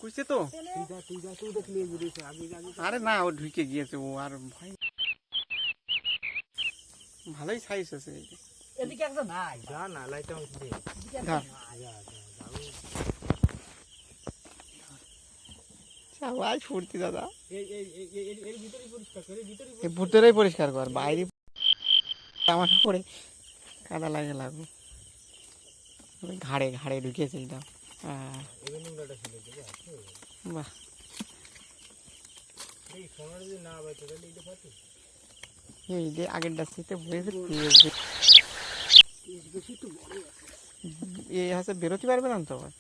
কুইছে তো আরে না ও ঢুকে গিয়েছে ও আর ভাই ভালোই সাইজ আছে এদিকে একটা নাই যা না লাইটটা সবাই ফুর্তি দাদা ভিতরেই পরিষ্কার কর বাইরে আমার পরে কাদা লাগে লাগবে ঘাড়ে ঘাড়ে ঢুকেছে এটা বাহ এই যে আগের ডাস্তিতে এই হাসে বেরোতে পারবে না তো আবার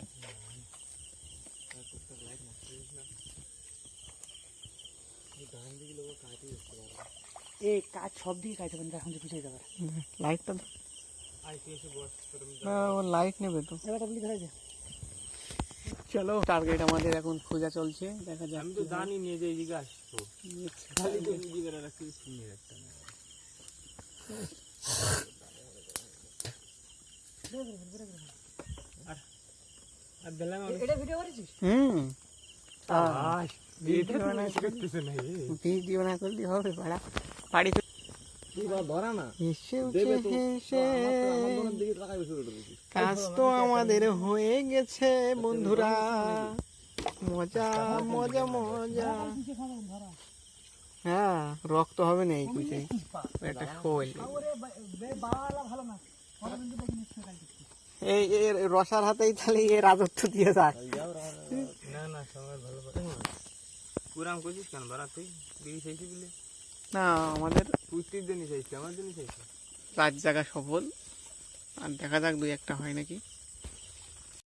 এই কাজ সব দিকে কাজ হবে এখন পিছিয়ে যাবে লাইটটা না ও লাইট নেবে তো চলো টার্গেট আমাদের এখন খোঁজা চলছে দেখা যাক আমি তো জানি নিয়ে যে এইদিকে আসবো খালি তো এইদিকে রাখতে শুনে রাখতে আর বেলা এটা ভিডিও করেছিস ভিডিও না করলে হবে পাড়া বাড়ি ধরা না কাজ তো আমাদের হয়ে গেছে বন্ধুরা মজা মজা মজা হ্যাঁ রক্ত হবে না এই কুইতে একটা শোল এই রসার হাতেই তাহলে এ রাজত্ব দিয়ে যাক না না সবার ভালো পুরাম করছিস কেন বারা তুই বিড়ি চাইছি বলে না আমাদের পুষ্টির জন্য চাইছি আমার জন্য চাইছি 5 জায়গা সফল আর দেখা যাক 2-1টা হয় নাকি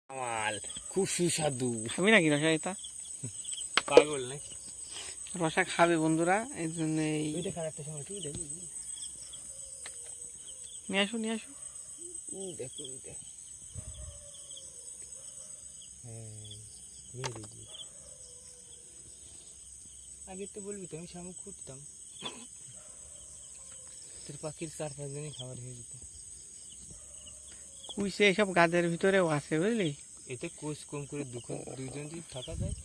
কামাল খুব সুস্বাদু খাবি নাকি রসা এটা পাগল নাকি রসা খাবে বন্ধুরা এই জন্য এইটা খারাপটা সময় তুই দেখি নিয়ে আসো দেখো দেখ হ্যাঁ আগে তো বলবি তো আমি শামুক খুঁজতাম তোর পাখির 4-5 দিনই খাবার হয়ে যেত কুইসে এইসব গাছের ভিতরেও আছে বুঝলি এতে কোষ কম করে দুজন যদি থাকা যায়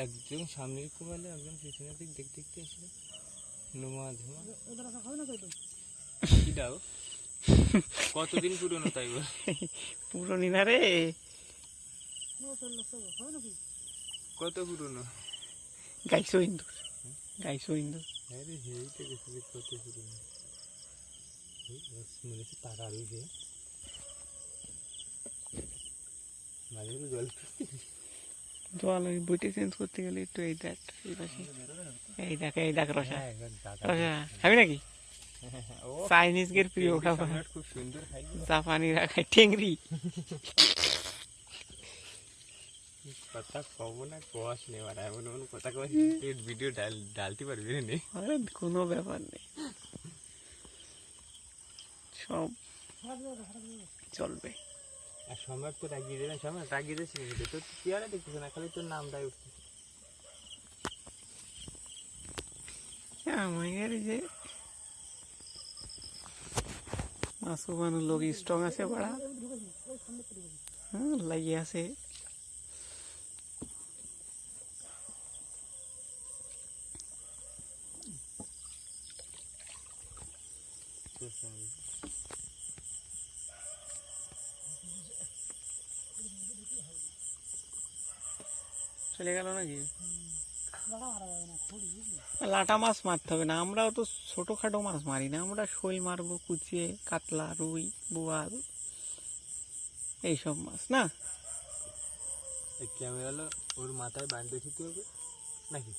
একজন সামনের কোমালে একজন পিছনের দিক দেখতে আসলে নোমা ধোমা কি দাও কতদিন পুরনো তাই বল পুরনি না রে কত পুরনো গাইছো ইন্দুর আরে হেইটা গেছে কত পুরনো মনে হচ্ছে টাকা রয়েছে মাঝে জল ওই বইটি চেঞ্জ করতে গেলে একটু এই দেখ এই দেখ রসা খাবি নাকি চাইনিজ গের প্রিয় খাবার খুব সুন্দর খাই জাপানি রাখাই টেংরি কথা কব না কোয়াশ নেওয়ার এমন কথা কয় ভিডিও ডালতে পারবি না আরে কোনো ব্যাপার নেই সব চলবে আর সম্রাট তো রাগিয়ে দেবেন সম্রাট রাগিয়ে দিয়েছি তোর কি আর দেখতেছ না খালি তোর নামটাই উঠছে আমার যে মাছ বানানোর লোক স্ট্রং আছে বড়া হ্যাঁ লাগিয়ে আছে চলে গেল নাকি লাটা মাছ মারতে হবে না আমরাও তো ছোটখাটো মাছ মারি না আমরা শোল মারবো কুচিয়ে কাতলা রুই বোয়াল এইসব মাছ না ক্যামেরা ওর মাথায় বাঁধতে দিতে হবে নাকি